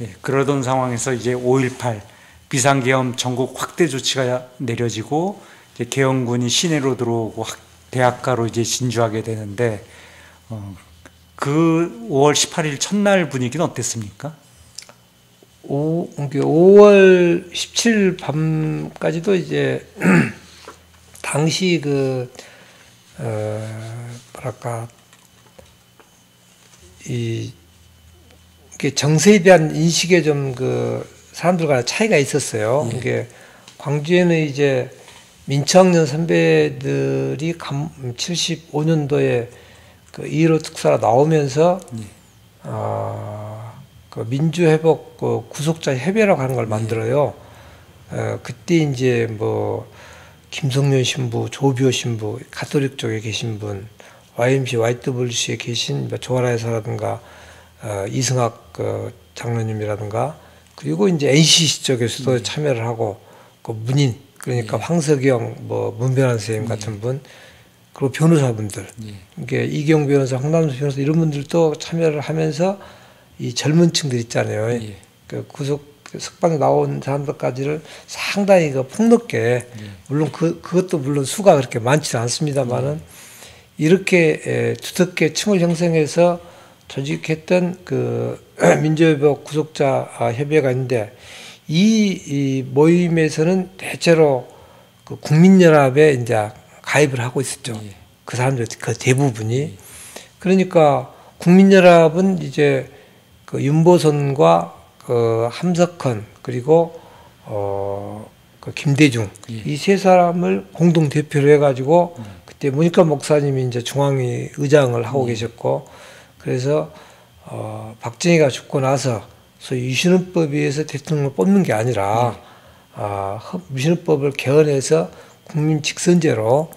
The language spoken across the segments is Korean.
예, 그러던 상황에서 이제 5.18 비상계엄 전국 확대 조치가 내려지고 이제 계엄군이 시내로 들어오고 대학가로 이제 진주하게 되는데 그 5월 18일 첫날 분위기는 어땠습니까? 5월 17일 밤까지도 이제 당시 뭐랄까 이게 정세에 대한 인식에 좀 사람들과 차이가 있었어요. 예. 이게 광주에는 이제 민청년 선배들이 75년도에 그 2.15 특사로 나오면서 그 민주회복 구속자 협의회라고 하는 걸 만들어요. 그때 이제 뭐 김성년 신부, 조비오 신부, 가톨릭 쪽에 계신 분, YMC, YWC에 계신 조아라에서라든가 이승학 장로님이라든가 그리고 이제 NCC 쪽에서도 참여를 하고 그 문인 그러니까 황석영, 뭐 문변환 선생님 같은 분 그리고 변호사분들, 이게 이경 변호사, 황남수 변호사 이런 분들도 참여를 하면서 이 젊은 층들 있잖아요. 그 구속 석방에 나온 사람들까지를 상당히 폭넓게 물론 그것도 물론 수가 그렇게 많지는 않습니다만은 이렇게 두텁게 층을 형성해서 조직했던 그 민주회복 구속자 협의회가 있는데 이 모임에서는 대체로 그 국민연합에 이제 가입을 하고 있었죠. 그 사람들 그 대부분이. 그러니까 국민연합은 이제 그 윤보선과 그 함석헌 그리고 그 김대중 이 세 사람을 공동 대표로 해가지고 그때 문익환 목사님이 이제 중앙위 의장을 하고 계셨고 그래서 박정희가 죽고 나서 소위 유신헌법에 의해서 대통령을 뽑는 게 아니라 유신헌법을 개헌해서 국민 직선제로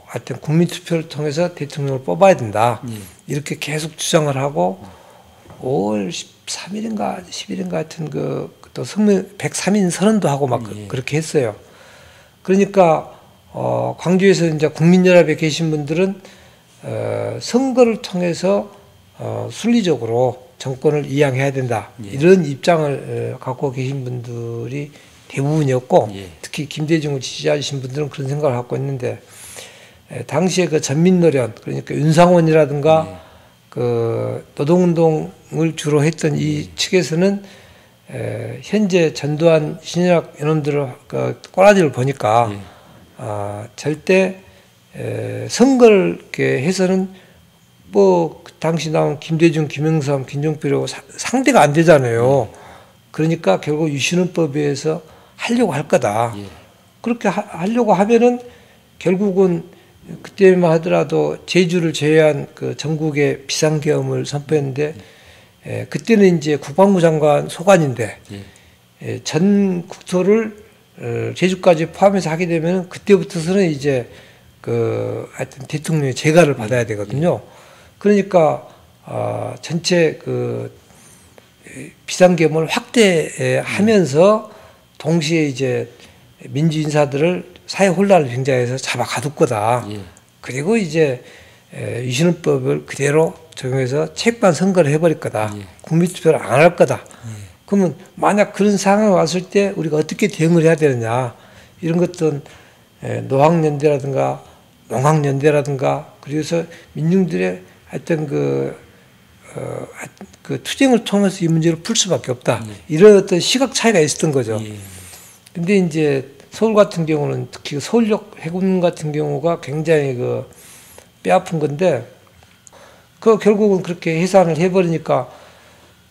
하여튼 국민 투표를 통해서 대통령을 뽑아야 된다 이렇게 계속 주장을 하고 5월 13일인가 10일인가 하여튼 또 성명 103인 선언도 하고 막 그렇게 했어요. 그러니까 광주에서 이제 국민연합에 계신 분들은 선거를 통해서 순리적으로 정권을 이양해야 된다 이런 입장을 갖고 계신 분들이 대부분이었고 특히 김대중을 지지하신 분들은 그런 생각을 갖고 있는데 당시에 그 전민노련 그러니까 윤상원이라든가 그 노동운동을 주로 했던 이 측에서는 현재 전두환 신인학 이놈들을 꼬라지를 보니까 절대 선거를 이렇게 해서는 뭐 그 당시 나온 김대중, 김영삼, 김종필하고 상대가 안 되잖아요. 그러니까 결국 유신헌법에 의해서 하려고 할 거다. 그렇게 하려고 하면은 결국은 그때만 하더라도 제주를 제외한 그 전국의 비상계엄을 선포했는데 그때는 이제 국방부 장관 소관인데 전 국토를 제주까지 포함해서 하게 되면 그때부터서는 이제 하여튼 대통령의 재가를 받아야 되거든요. 그러니까 전체 그 비상계엄을 확대하면서 동시에 이제 민주 인사들을 사회 혼란을 빙자해서 잡아 가둘 거다. 그리고 이제 유신헌법을 그대로 적용해서 책반 선거를 해버릴 거다. 국민투표를 안 할 거다. 그러면 만약 그런 상황이 왔을 때 우리가 어떻게 대응을 해야 되느냐 이런 것들은 노학연대라든가 농학연대라든가 그래서 민중들의 하여튼 그 투쟁을 통해서 이 문제를 풀 수밖에 없다. 이런 어떤 시각 차이가 있었던 거죠. 근데 이제 서울 같은 경우는 특히 서울역 해군 같은 경우가 굉장히 뼈아픈 건데 결국은 그렇게 해산을 해버리니까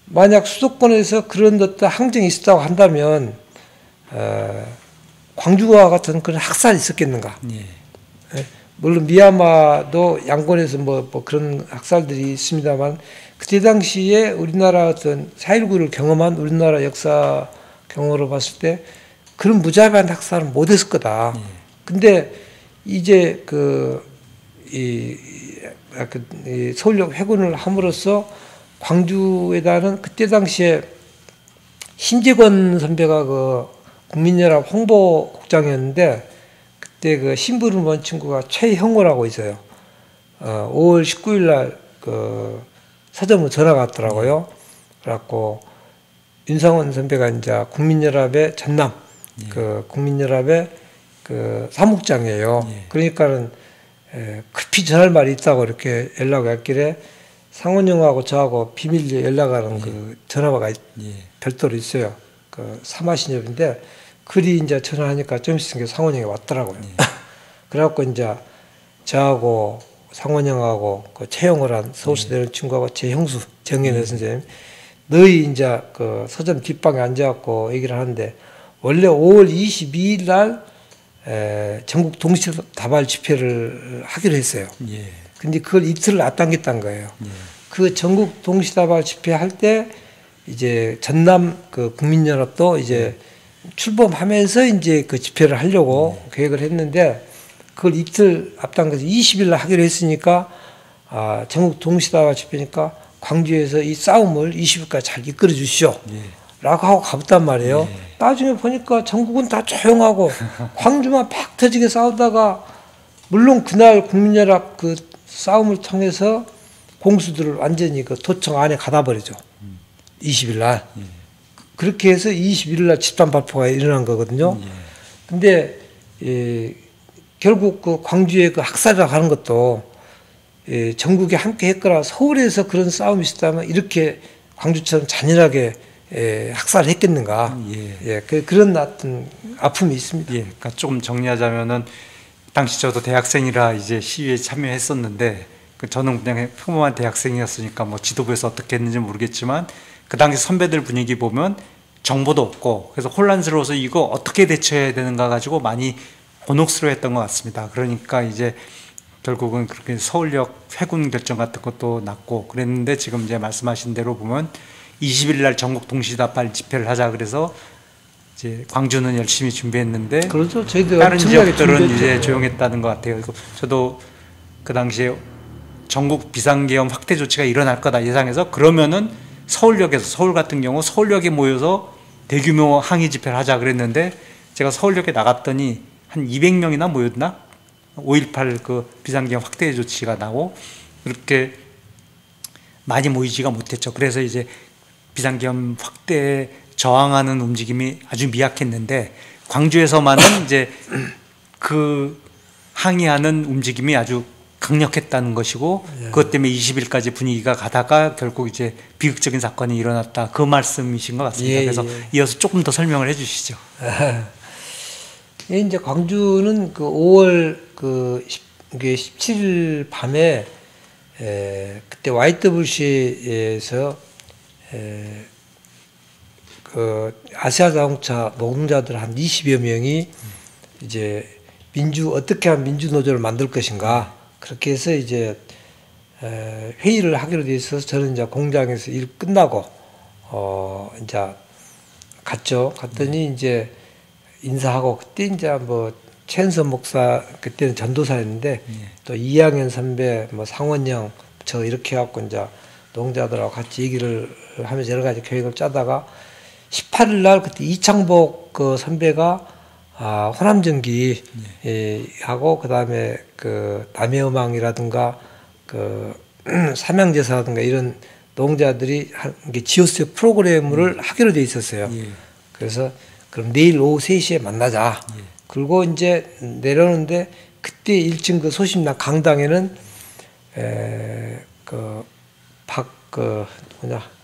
만약 수도권에서 그런 어떤 항쟁이 있었다고 한다면 광주와 같은 그런 학살이 있었겠는가. 물론 미얀마도 양곤에서 뭐 그런 학살들이 있습니다만 그때 당시에 우리나라 어떤 4.19를 경험한 우리나라 역사 경험으로 봤을 때 그런 무자비한 학살은 못했을 거다. 근데 이제 이 서울역 회군을 함으로써 광주에다는 그때 당시에 신재권 선배가 국민연합 홍보국장이었는데 그때 신부를 본 친구가 최형호라고 있어요. 5월 19일 날 서점으로 전화가 왔더라고요. 그래갖고 윤상원 선배가 이제 국민연합의 전남 예. 그 국민연합의 그 사무국장이에요. 예. 그러니까는 급히 전할 말이 있다고 이렇게 연락이 왔길래 상원 형하고 저하고 비밀리에 연락하는 예. 그 전화가 예. 별도로 있어요. 그 사마신협인데 그리 이제 전화하니까 좀 있으니까 상원 형이 왔더라고요. 예. 그래갖고 이제 저하고 상원 형하고 그 채용을 한 서울시 예. 내는 친구하고 제 형수 정연애 선생님 너희 이제 그 서점 뒷방에 앉아갖고 얘기를 하는데 원래 5월 22일 날 전국 동시다발 집회를 하기로 했어요. 예. 근데 그걸 이틀을 앞당겼다는 거예요. 예. 그 전국 동시다발 집회 할 때 이제 전남 그 국민연합도 이제 출범하면서 이제 그 집회를 하려고 계획을 했는데 그걸 이틀 앞당겨서 20일 날 하기로 했으니까 전국 동시다발 집회니까 광주에서 이 싸움을 20일까지 잘 이끌어 주시오. 예. 라고 하고 가봤단 말이에요. 예. 나중에 보니까 전국은 다 조용하고 광주만 팍 터지게 싸우다가 물론 그날 국민연합 그 싸움을 통해서 공수들을 완전히 그 도청 안에 가다 버리죠. 20일 날. 예. 그렇게 해서 21일 날 집단 발포가 일어난 거거든요. 예. 근데 결국 그 광주에 그 학살이라고 하는 것도 전국에 함께 했거나 서울에서 그런 싸움이 있었다면 이렇게 광주처럼 잔인하게 학살을 했겠는가. 예. 그런 어떤 아픔이 있습니다. 예. 그러니까 조금 정리하자면은 당시 저도 대학생이라 이제 시위에 참여했었는데 저는 그냥 평범한 대학생이었으니까 뭐 지도부에서 어떻게 했는지 모르겠지만 그 당시 선배들 분위기 보면 정보도 없고 그래서 혼란스러워서 이거 어떻게 대처해야 되는가 가지고 많이 곤혹스러워했던 것 같습니다. 그러니까 이제 결국은 그렇게 서울역 회군 결정 같은 것도 났고 그랬는데 지금 이제 말씀하신 대로 보면 20일 날 전국 동시다발 집회를 하자 그래서 이제 광주는 열심히 준비했는데 그렇죠. 저희도 다른 지역들은 준비했죠. 이제 조용했다는 것 같아요. 그리고 저도 그 당시에 전국 비상계엄 확대 조치가 일어날 거다 예상해서 그러면은 서울역에서 서울 같은 경우 서울역에 모여서 대규모 항의 집회를 하자 그랬는데 제가 서울역에 나갔더니 한 200명이나 모였나? 5.18 그 비상계엄 확대 조치가 나고 그렇게 많이 모이지가 못했죠. 그래서 이제 비상계엄 확대에 저항하는 움직임이 아주 미약했는데 광주에서만은 이제 그 항의하는 움직임이 아주 강력했다는 것이고 그것 때문에 20일까지 분위기가 가다가 결국 이제 비극적인 사건이 일어났다 그 말씀이신 것 같습니다. 그래서 이어서 조금 더 설명을 해주시죠. 이제 광주는 그 5월 그 17일 밤에 그때 YWC에서 그 아시아 자동차 노동자들 한 20여 명이 이제 어떻게 하면 민주노조를 만들 것인가 그렇게 해서 이제 회의를 하기로 돼 있어서 저는 이제 공장에서 일 끝나고 이제 갔죠. 갔더니 이제 인사하고 그때 이제 뭐 최은선 목사 그때는 전도사였는데 또 이양현 선배 뭐 상원영 저 이렇게 해갖고 이제 노동자들하고 같이 얘기를 하면서 여러 가지 계획을 짜다가 18일 날 그때 이창복 그 선배가 호남전기 하고 그다음에 그 남해음악이라든가 그 삼양제사라든가 이런 노동자들이 지오스 프로그램을 하기로 돼 있었어요. 그래서 그럼 내일 오후 3시에 만나자. 그리고 이제 내려오는데 그때 1층 그 소심당 강당에는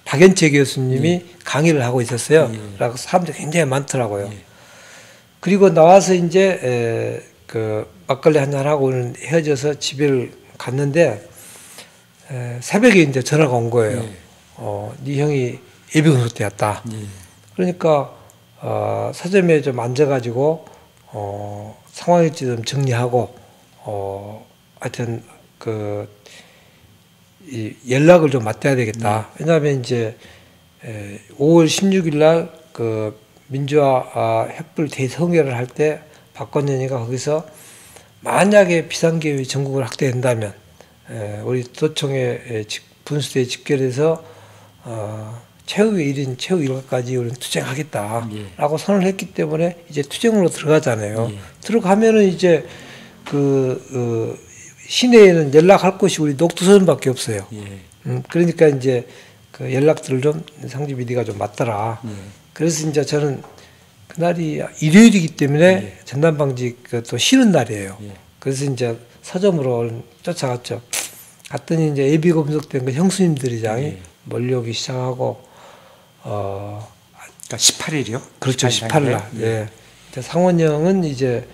박연채 교수님이 강의를 하고 있었어요. 그래서 사람들이 굉장히 많더라고요. 그리고 나와서 이제 그 막걸리 한잔 하고 헤어져서 집에 갔는데 새벽에 이제 전화가 온 거예요. 네 형이 예비군소 때였다. 그러니까 서점에 좀 앉아가지고 상황일지 좀 정리하고 하여튼 그 이 연락을 좀 맞대야 되겠다. 왜냐하면 이제 5월 16일 날 그 민주화 횃불 대성회를 할 때 박건현이가 거기서 만약에 비상계획이 전국을 확대된다면 우리 도청에 분수대에 집결해서 최후의 1인 최후 일과까지 우리는 투쟁하겠다라고 선언을 했기 때문에 이제 투쟁으로 들어가잖아요. 들어가면은 이제 그 시내에는 연락할 곳이 우리 녹두서점밖에 없어요. 그러니까 이제 그 연락들을 좀 상주비 네가 좀 맞더라. 그래서 이제 저는 그날이 일요일이기 때문에 전단방지 또 쉬는 날이에요. 그래서 이제 서점으로 쫓아갔죠. 갔더니 이제 예비 검색된 그 형수님들이장 몰려오기 시작하고 그러니까 18일이요? 그렇죠. 18일 날. 예. 상원형은 이제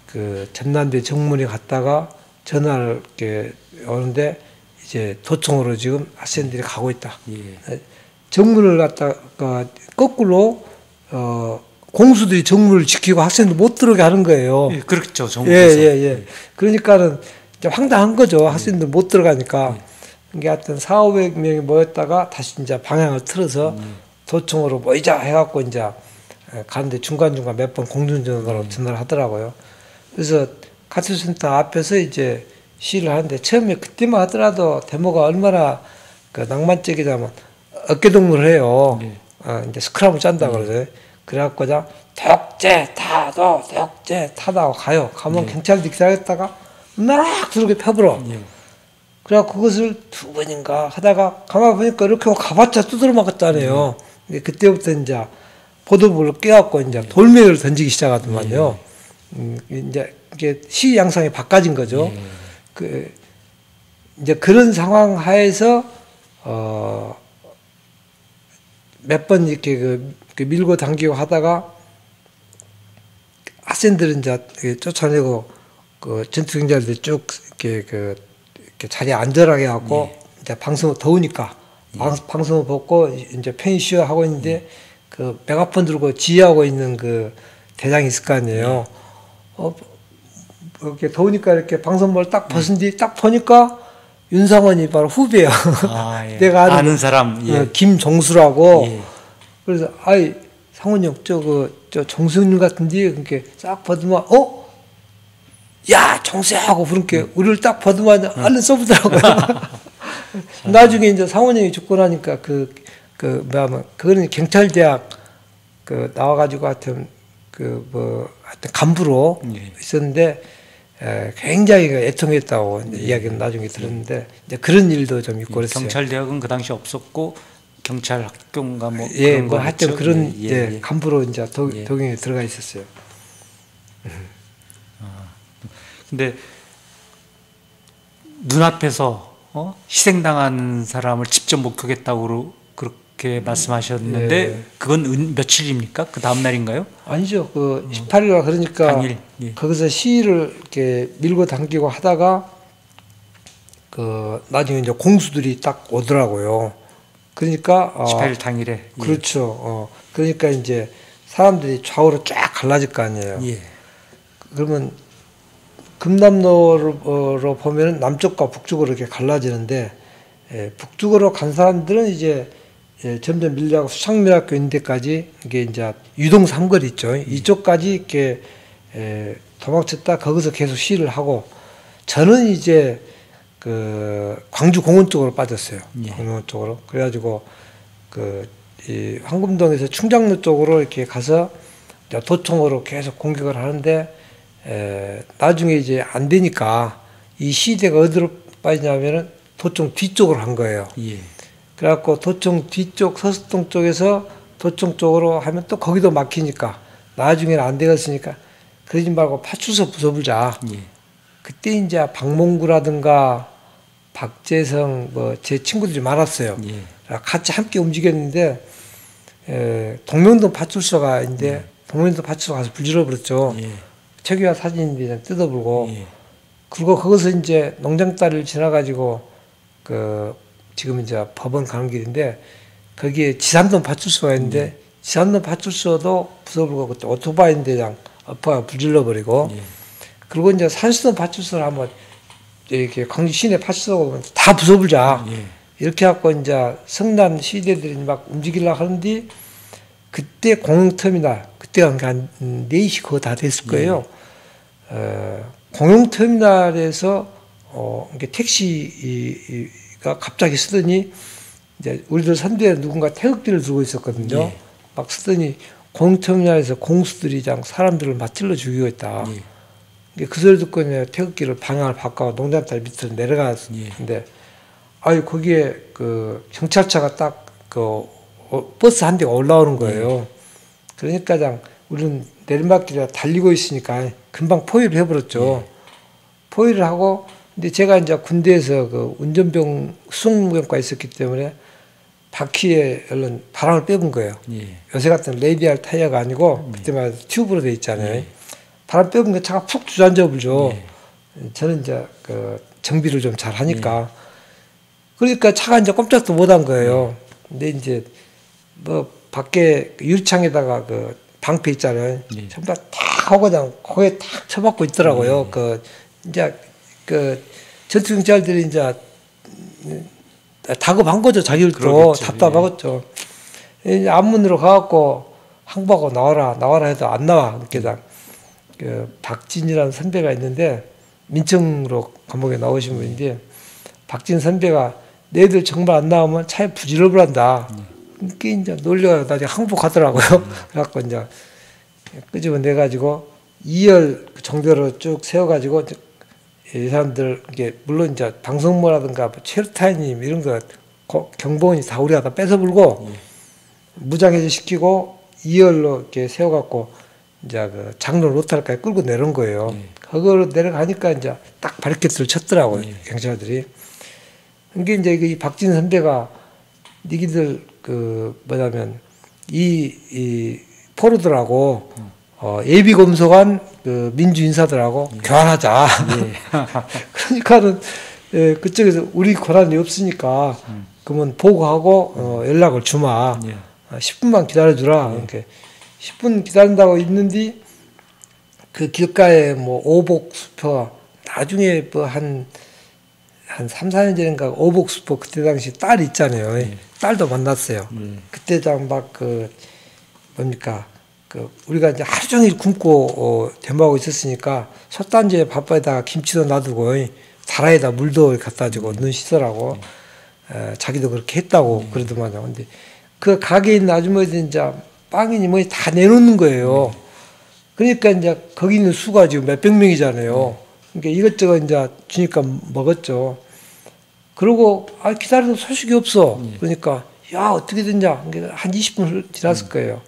그 전남대 정문에 갔다가 전화를 이렇게 오는데 이제 도청으로 지금 학생들이 가고 있다. 정문을 갖다가 거꾸로 공수들이 정문을 지키고 학생들 못 들어오게 하는 거예요. 예, 그렇죠. 정부에서. 그러니까는 이제 황당한 거죠. 학생들 못 들어가니까. 이게 하여튼 400~500명이 모였다가 다시 이제 방향을 틀어서 도청으로 모이자 해갖고 이제 가는데 중간중간 몇 번 공중전화로 전화를 하더라고요. 그래서 가출센터 앞에서 이제 시위를 하는데 처음에 그때만 하더라도 데모가 얼마나 그 낭만적이냐면 어깨동무를 해요. 이제 스크럼을 짠다 그러죠. 그래갖고 그냥 독재 타도 독재 타다고 가요. 가면 경찰들이 기다렸다가 막 두르게 펴불어. 그래갖고 그것을 2번인가 하다가 가만 보니까 이렇게 가봤자 두드러 맞았잖아요. 그때부터 이제 보도부를 깨갖고 이제 돌멩이를 던지기 시작하더만요. 이제 이게 시 양상이 바꿔진 거죠. 그 이제 그런 상황 하에서 몇 번 이렇게 그 밀고 당기고 하다가 학생들은 이제 쫓아내고 그 전투 경찰들 쭉 이렇게 자리에 앉으라게 하고 이제 방송 더우니까 방송을 벗고 이제 편히 쉬어 하고 있는데 그 메가폰 들고 지휘하고 있는 그 대장이 있을 거 아니에요. 이렇게 더우니까 이렇게 방송모를 딱 벗은 뒤 딱 보니까 윤상원이 바로 후배야. 내가 아는 사람. 김종수라고. 그래서 아이 상원이 형 저 정수님 같은데 이렇게 싹 벗으면 야 정수야 하고 그렇게 우리를 딱 벗으면 얼른 써보더라고요. 나중에 이제 상원이 형이 죽고 나니까 그거는 경찰대학 나와가지고 하여튼 하여튼 간부로 있었는데 굉장히 애통했다고 이야기는 나중에 들었는데 이제 그런 일도 좀 있고 그랬어요. 경찰대학은 그 당시 없었고 경찰 학교인가 뭐 그런 거 하여튼 그런 간부로 이제 도경에 들어가 있었어요. 근데 눈앞에서 희생당한 사람을 직접 목격했다고 그렇게 말씀하셨는데 그건 며칠입니까? 그 다음 날인가요? 아니죠. 그 18일날 그러니까 당일. 거기서 시위를 이렇게 밀고 당기고 하다가 그 나중에 이제 공수들이 딱 오더라고요. 그러니까 18일 당일에. 그렇죠. 그러니까 이제 사람들이 좌우로 쫙 갈라질 거 아니에요. 그러면 금남로로 보면은 남쪽과 북쪽으로 이렇게 갈라지는데 북쪽으로 간 사람들은 이제 점점 밀려가고 수창민학교 있는 데까지 이게 이제 유동 삼거리 있죠. 이쪽까지 이렇게 도망쳤다 거기서 계속 시위를 하고 저는 이제 그 광주 공원 쪽으로 빠졌어요. 공원 쪽으로. 그래가지고 이 황금동에서 충장로 쪽으로 이렇게 가서 도청으로 계속 공격을 하는데 나중에 이제 안 되니까 이 시대가 어디로 빠지냐면은 도청 뒤쪽으로 한 거예요. 그래갖고 도청 뒤쪽 서스동 쪽에서 도청 쪽으로 하면 또 거기도 막히니까 나중에는 안 되겠으니까 그러지 말고 파출소 부숴보자. 그때 이제 박몽구라든가 박재성 제 친구들이 많았어요. 같이 함께 움직였는데 동명동 파출소가 있는데 동명동 파출소 가서 불질러 버렸죠. 최규하 사진인데 뜯어불고 그리고 거기서 이제 농장다리를 지나가지고 지금 이제 법원 가는 길인데 거기에 지산동 파출소가 있는데 지산동 파출소도 부숴버리고 그때 오토바이인데 그냥 엎어가 불질러 버리고 그리고 이제 산수동 파출소를 한번 이렇게 광주 시내 파출소가 다 부숴버리자 이렇게 해갖고 이제 성남 시대들이 막 움직이려고 하는데 그때 공영터미널 그때가 한 4시 그거 다 됐을 거예요. 공영터미널에서 이게 택시가 갑자기 쓰더니 이제 우리들 선두에 누군가 태극기를 들고 있었거든요. 막 쓰더니 공영터미널에서 공수들이 그냥 사람들을 막 찔러 죽이고 있다. 그 소리 듣고 이제 태극기를 방향을 바꿔 농장딸 밑으로 내려갔는데 거기에 그 경찰차가 딱 버스 한 대가 올라오는 거예요. 그러니까 우리는 내리막길에 달리고 있으니까 금방 포위를 해버렸죠. 포위를 하고, 근데 제가 이제 군대에서 그 운전병 수송병과 있었기 때문에 바퀴에 얼른 바람을 빼본 거예요. 요새 같은 레디알 타이어가 아니고 그때만 튜브로 돼 있잖아요. 바람 빼본 게 차가 푹 주저앉아 불죠. 저는 이제 그 정비를 좀 잘 하니까. 그러니까 차가 이제 꼼짝도 못 한 거예요. 근데 이제 뭐 밖에 유리창에다가 그 방패 있잖아요. 전부 다 하고 그냥 거기에 탁 쳐박고 있더라고요. 그 이제 그 전투경찰들이 이제 다급한 거죠. 자기들도 그러겠죠. 답답하겠죠. 이제 앞문으로 가갖고 항복하고 나와라 해도 안 나와. 그러니까 그 박진이라는 선배가 있는데 민청으로 감옥에 나오신 분인데 박진 선배가 너희들 정말 안 나오면 차에 부질러을 한다. 그러니까 이제 놀려가 나중에 항복하더라고요. 그래갖고 이제 끄집어내가지고 2열 정도로 쭉 세워가지고 이 사람들 이게 물론 이제 방송모라든가 체르타이님 이런 거 경보원이 다 우리가 다 뺏어 불고 무장해제 시키고 2열로 이렇게 세워갖고 이제 그 장로 로타르까지 끌고 내려온 거예요. 그거로 내려가니까 이제 딱 바리케이트를 쳤더라고요. 경찰들이. 그게 이제 이 박진 선배가 니기들 그 뭐냐면 이 포로들하고 예비 검소관 그 민주 인사들하고 교환하자. 그러니까는 그쪽에서 우리 권한이 없으니까 그러면 보고하고 연락을 주마. 10분만 기다려주라. 이렇게 10분 기다린다고 있는데 그 길가에 뭐 오복수퍼 나중에 뭐 한 3, 4년 전인가 오복수퍼 그때 당시 딸 있잖아요. 딸도 만났어요. 그때 막 그 뭡니까 그 우리가 이제 하루 종일 굶고 대모하고 있었으니까 솥단지에 밥에다가 김치도 놔두고 다라에다 물도 갖다 주고 눈 씻으라고 자기도 그렇게 했다고 그러더만요. 근데 그 가게에 있는 아주머니들 이제 빵이니 뭐니 다 내놓는 거예요. 그러니까 이제 거기 있는 수가 지금 몇백 명이잖아요. 그러니까 이것저것 이제 주니까 먹었죠. 그러고 기다려도 소식이 없어. 그러니까 야 어떻게 됐냐. 한 20분 지났을 거예요.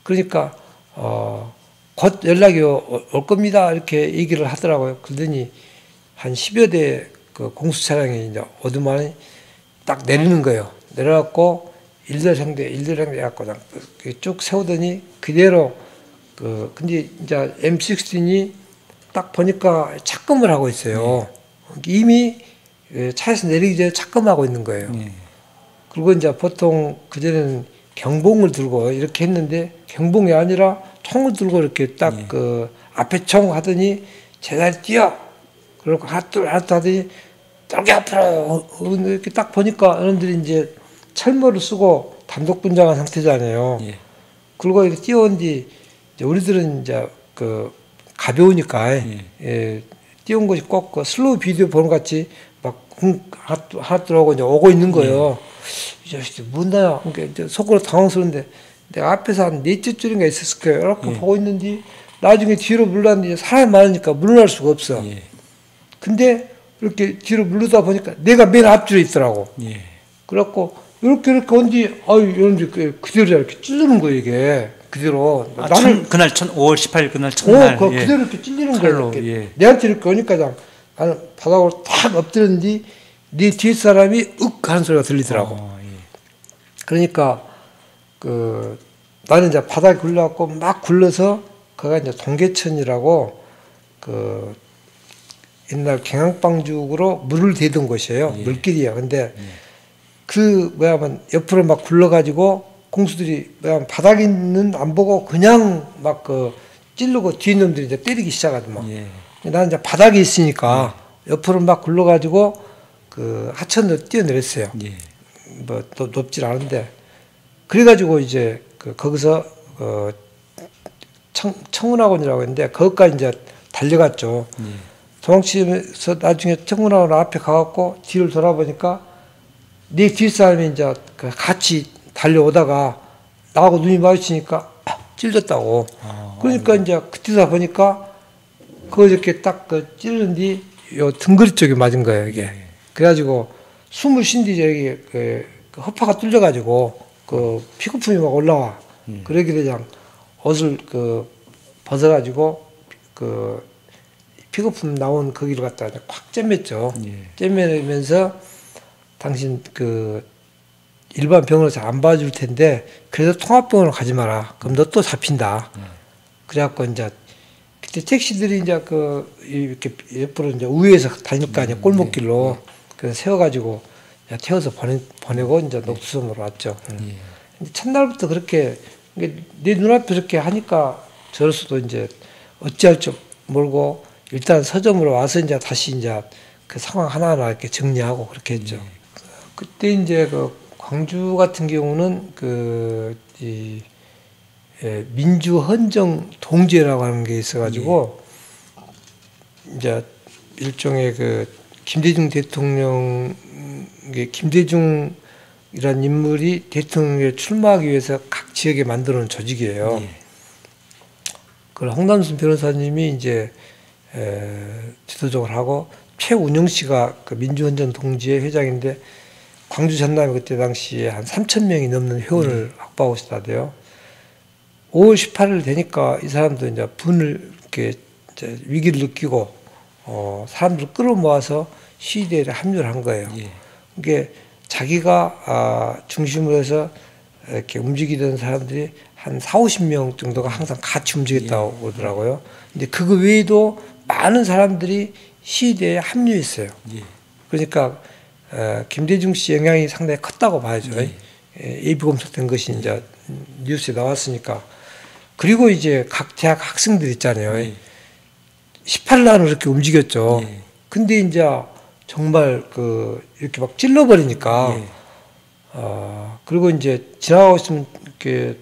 그러니까 곧 연락이 올 겁니다. 이렇게 얘기를 하더라고요. 그러더니 한 10여 대 그 공수 차량이 이제 오두만에 딱 내리는 거예요. 내려갖고 일대상대 해갖고 쭉 세우더니 그대로 근데 이제 M16이 딱 보니까 착금을 하고 있어요. 이미 차에서 내리기 전에 착금하고 있는 거예요. 그리고 이제 보통 그전에는 경봉을 들고 이렇게 했는데 경봉이 아니라 총을 들고 이렇게 딱 그 앞에 총 하더니 제자리 뛰어. 그리고 하나 둘 하더니 저기 앞으로 이렇게 딱 보니까 어른들이 이제 철모를 쓰고 단독분장한 상태잖아요. 그리고 이렇게 뛰어온 뒤 우리들은 이제 그 가벼우니까 뛰어온 것이 꼭 그 슬로우 비디오 보는 것 같이 막 하나 들어오고 이제 오고 있는 거예요. 이 자식들 뭔데요? 그러니까 이제 속으로 당황스러운데 내가 앞에서 한 4줄인가 있었을 거예요. 이렇게 보고 있는데 나중에 뒤로 물렀는데 사람이 많으니까 물러날 수가 없어. 근데 이렇게 뒤로 물르다 보니까 내가 맨 앞줄에 있더라고. 그래갖고 이렇게 온뒤 이런데 그대로 이렇게 찔르는 거예요 이게. 그대로. 나는 그날 5월 18일 그날 첫날. 그대로 이렇게 찔리는 거예요. 내한테 이렇게 오니까 나는 바닥으로 탁 엎드렸는데 네 뒤에 사람이 윽 하는 소리가 들리더라고. 그러니까 나는 이제 바닥에 굴러갖고 막 굴러서 거기가 이제 동계천이라고 그 옛날 경항방죽으로 물을 대던 곳이에요. 물길이야. 근데 옆으로 막 굴러가지고 공수들이 바닥에 있는 안 보고 그냥 막 찌르고 뒤에 놈들이 이제 때리기 시작하더만. 나는 이제 바닥에 있으니까 옆으로 막 굴러가지고 그 하천으로 뛰어내렸어요. 뭐 높질 않은데. 그래가지고 이제 거기서 청운학원이라고 했는데 거기까지 이제 달려갔죠. 도망치면서 나중에 청운학원 앞에 가갖고 뒤를 돌아보니까 네 뒷사람이 이제 같이 달려오다가 나하고 눈이 마주치니까 찔렸다고. 그러니까 이제 그때다 보니까 이렇게 딱 찌르는 뒤 요 등거리 쪽에 맞은 거예요 이게. 그래가지고 숨을 쉰 뒤 저기 허파가 뚫려가지고 그 피고품이 막 올라와. 그러기를 그냥 옷을 그 벗어가지고 그 피고품 나온 거기를 갖다가 꽉 꿰맸죠. 꿰매면서 당신 그 일반 병원에서 안 봐줄 텐데 그래도 통합병원을 가지 마라. 그럼 너 또 잡힌다. 그래갖고 이제 그때 택시들이 이제 그 이렇게 옆으로 이제 우회해서 다닐 거 아니야. 골목길로. 그래서 세워가지고 태워서 보내고 이제 녹두섬으로 왔죠. 근데 첫날부터 그렇게 내 눈앞에 이렇게 하니까 저로서도 이제 어찌할 줄 모르고 일단 서점으로 와서 이제 다시 이제 그 상황 하나하나 이렇게 정리하고 그렇게 했죠. 그때 이제 그 광주 같은 경우는 민주 헌정 동지회라고 하는 게 있어가지고 이제 일종의 그 김대중 대통령 김대중이라는 인물이 대통령에 출마하기 위해서 각 지역에 만들어 놓은 조직이에요. 그걸 홍남순 변호사님이 이제 지도적으로 하고 최운영 씨가 그 민주헌정 동지회 회장인데 광주 전남에 그때 당시에 한 3,000명이 넘는 회원을 확보하고 있었대요. 5월 18일 되니까 이 사람도 이제 분을 이렇게 이제 위기를 느끼고 사람들 끌어모아서 시위대에 합류를 한 거예요. 이게 자기가 중심으로 해서 이렇게 움직이던 사람들이 한 40-50명 정도가 항상 같이 움직였다고 그러더라고요. 근데 그거 외에도 많은 사람들이 시위대에 합류했어요. 그러니까 김대중 씨 영향이 상당히 컸다고 봐야죠. 예비 검색된 것이 이제 뉴스에 나왔으니까. 그리고 이제 각 대학 학생들 있잖아요. 18날은 그렇게 움직였죠. 근데 이제 정말 그 이렇게 막 찔러버리니까 그리고 이제 지나가고 있으면 이렇게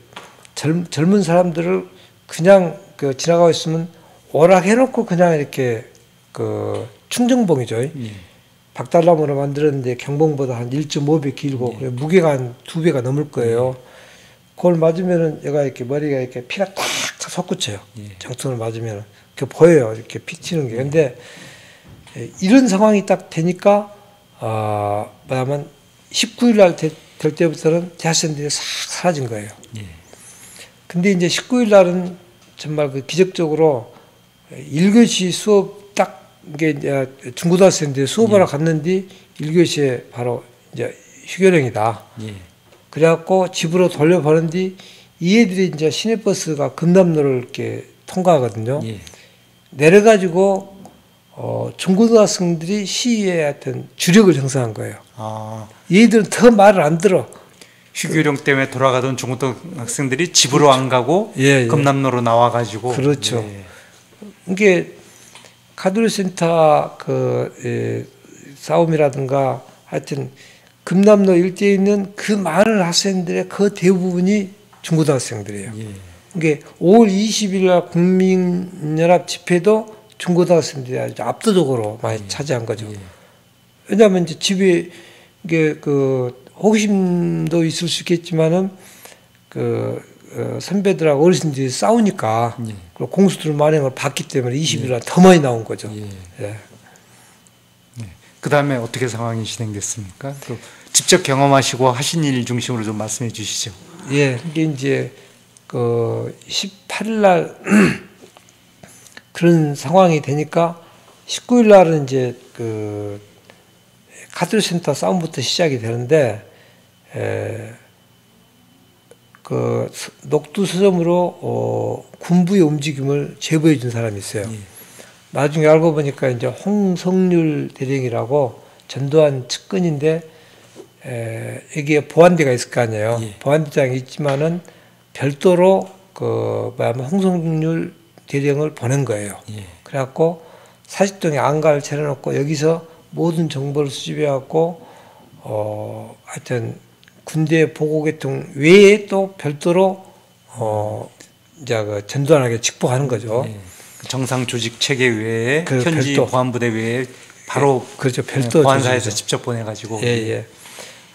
젊은 사람들을 그냥 그 지나가고 있으면 오락해놓고 그냥 이렇게 그 충정봉이죠. 박달나무로 만들었는데 경봉보다 한 1.5배 길고 무게가 한 2배가 넘을 거예요. 그걸 맞으면은 얘가 이렇게 머리가 이렇게 피가 탁 솟구쳐요. 정통을 맞으면은 그 보여요. 이렇게 피 튀는 게. 근데 이런 상황이 딱 되니까 뭐냐면 19일 날 될 때부터는 대학생들이 싹 사라진 거예요. 근데 이제 19일 날은 정말 그 기적적으로 1교시 수업 딱 이게 이제 중고등학생들이 수업하러 갔는데 1교시에 바로 이제 휴교령이다. 그래갖고 집으로 돌려보는데 이 애들이 이제 시내버스가 금남로를 이렇게 통과하거든요. 내려가지고 중고등학생들이 시위에 하여튼 주력을 형성한 거예요. 얘들은 더 말을 안 들어. 휴교령 때문에 돌아가던 중고등학생들이 집으로 안 가고 금남로로 나와가지고. 그렇죠. 이게 카드센터 그 싸움이라든가 하여튼 금남로 일대에 있는 그 많은 학생들의 그 대부분이 중고등학생들이에요. 이게 5월 20일 날 국민연합 집회도 중고등학생들이 아주 압도적으로 많이 차지한 거죠. 왜냐하면 이제 집에 이게 그 호기심도 있을 수 있겠지만은 그 선배들하고 어르신들이 싸우니까 그리고 공수들 만행을 봤기 때문에 20일 날 더 많이 나온 거죠. 그 다음에 어떻게 상황이 진행됐습니까? 또 직접 경험하시고 하신 일 중심으로 좀 말씀해 주시죠. 이게 이제 그 18일 날 그런 상황이 되니까 19일 날은 이제 그 카톨센터 싸움부터 시작이 되는데 그 녹두 서점으로 군부의 움직임을 제보해 준 사람이 있어요. 나중에 알고 보니까 이제 홍성률 대령이라고 전두환 측근인데 여기에 보안대가 있을 거 아니에요. 보안대장이 있지만은 별도로 그 뭐냐면 홍성률 대령을 보낸 거예요. 그래갖고 사직동에 안가를 차려놓고 여기서 모든 정보를 수집해갖고 하여튼 군대 보고계통 외에 또 별도로 이제 그 전두환에게 직보하는 거죠. 정상 조직 체계 외에 그 현지 별도. 보안부대 외에 바로 그렇죠. 별도 보안사에서 조직이죠. 직접 보내가지고.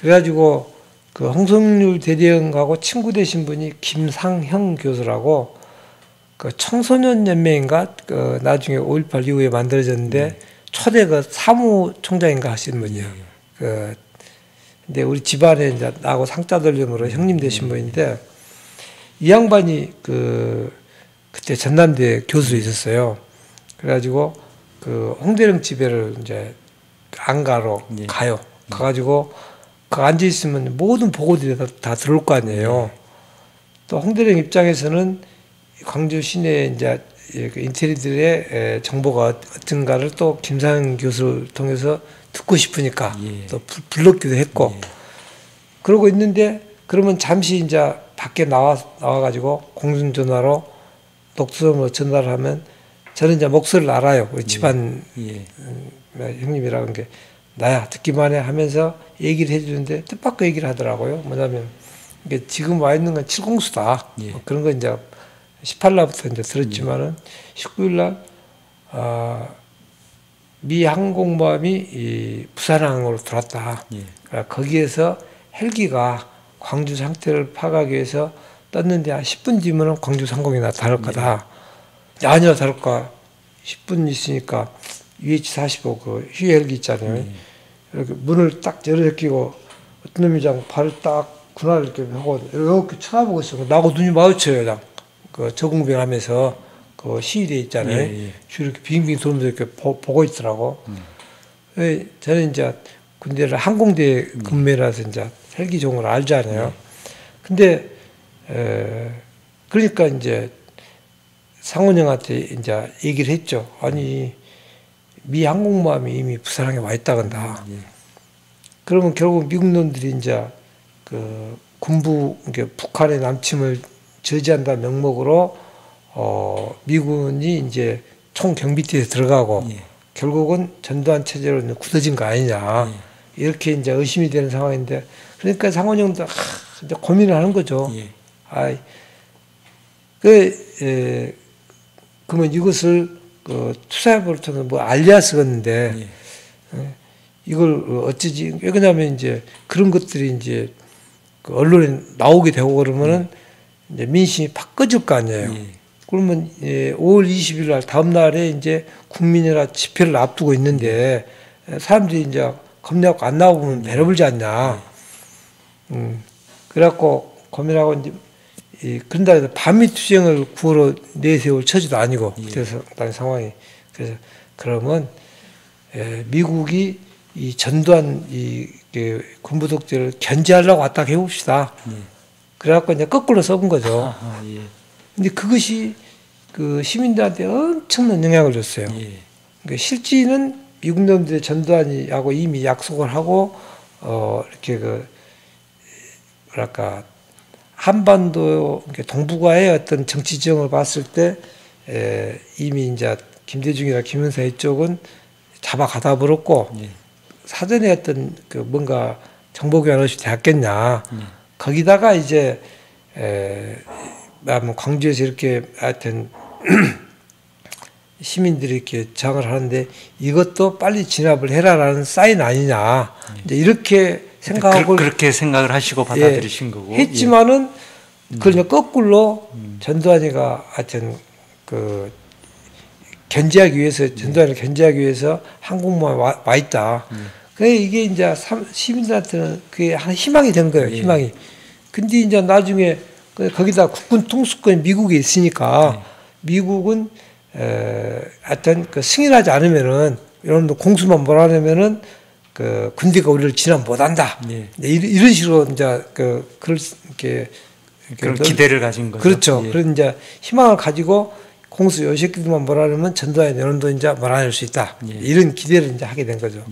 그래가지고 그 홍성률 대령하고 친구 되신 분이 김상형 교수라고 그 청소년 연맹인가 그 나중에 5.18 이후에 만들어졌는데 초대 그 사무총장인가 하시는 분이에요. 그 근데 우리 집안에 이제 나하고 상자돌림으로 형님 되신 분인데 이 양반이 그때 전남대 교수로 있었어요. 그래가지고 그 홍대령 집에를 이제 안가로 예. 가요. 가가지고 그 앉아 있으면 모든 보고들이 다 들어올 거 아니에요. 또 홍대령 입장에서는 광주 시내 이제 그 인테리들의 정보가 어떤가를 또 김상현 교수를 통해서 듣고 싶으니까 예. 또 불렀기도 했고 그러고 있는데 그러면 잠시 이제 밖에 나와가지고 공중전화로 녹두섬으로 전화를 하면 저는 이제 목소리를 알아요. 우리 집안 형님이라는 게 나야 듣기만 해 하면서 얘기를 해주는데 뜻밖의 얘기를 하더라고요. 뭐냐면 이게 지금 와 있는 건 칠공수다. 뭐 그런 거 이제 18날부터 이제 들었지만은 19일날 미 항공모함이 이 부산항으로 들어왔다. 그러니까 거기에서 헬기가 광주 상태를 파악하기 위해서 떴는데 한 10분 뒤면은 광주 상공이 나타날 거다. 아니야 다를까 10분 있으니까 UH-45 그 휴 헬기 있잖아요. 이렇게 문을 딱 열어끼고 어떤 놈이 그냥 발을 딱 군화를 이렇게 하고 이렇게 쳐다보고 있어. 나하고 눈이 마주쳐요. 그냥 그 적응병 하면서 그 시위대 있잖아요. 이렇게 빙빙 돌면서 이렇게 보고 있더라고. 저는 이제 군대를 항공대 근무라서 이제 헬기 종을 알잖아요. 근데 그러니까 이제 상원 형한테 이제 얘기를 했죠. 아니 미 항공모함이 이미 부산항에 와 있다간다. 그러면 결국 미국 놈들이 이제 그 군부 북한의 남침을 저지한다 명목으로 미군이 이제 총 경비대에 들어가고 결국은 전두환 체제로 굳어진 거 아니냐 이렇게 이제 의심이 되는 상황인데 그러니까 상원 형도 이제 고민을 하는 거죠. 그러면 이것을 투사해볼 때는 뭐 알려야 쓰겠는데 이걸 어찌지? 왜냐하면 이제 그런 것들이 이제 그 언론에 나오게 되고 그러면은 이제 민심이 팍 꺼질 거 아니에요. 그러면 5월 20일 날 다음 날에 이제 국민이나 집회를 앞두고 있는데 사람들이 이제 겁내갖고 안 나오면 배려불지 않냐. 그래갖고 고민하고 이제 그런다 해서 반미 투쟁을 구호로 내세울 처지도 아니고 그래서 상황이 그래서 그러면 미국이 이 전두환 군부 독재를 견제하려고 왔다 해봅시다. 그래갖고 이제 거꾸로 써본 거죠. 근데 그것이 그 시민들한테 엄청난 영향을 줬어요. 그러니까 실제는 미국 놈들의 전두환이하고 이미 약속을 하고 이렇게 뭐랄까 한반도 동북아의 어떤 정치 지형을 봤을 때 이미 이제 김대중이나 김영사 이쪽은 잡아가다 버렸고 사전에 어떤 그 뭔가 정보 교환 없이 되었겠냐. 거기다가 이제 뭐 광주에서 이렇게 하여튼 시민들이 이렇게 저항을 하는데 이것도 빨리 진압을 해라라는 사인 아니냐. 이제 이렇게 생각하고 그렇게 생각을 하시고 받아들이신 거고 했지만은 그걸 이제 거꾸로 전두환이가 하여튼 그 견제하기 위해서 전두환을 견제하기 위해서 항공모함에 와 있다. 그래 이게 이제 시민들한테는 그게 하나 희망이 된 거예요. 희망이. 근데 이제 나중에 거기다 국군 통수권이 미국에 있으니까 미국은 하여튼 그 승인하지 않으면은 이런 공수만 몰아내면은 그 군대가 우리를 진압 못한다. 이런 식으로 이제 그럴 이렇게 그런 기대를 가진 거죠. 그렇죠. 그런 이제 희망을 가지고 공수 요 새끼들만 몰아내면 전두환의 여론도 이제 몰아낼 수 있다. 이런 기대를 이제 하게 된 거죠.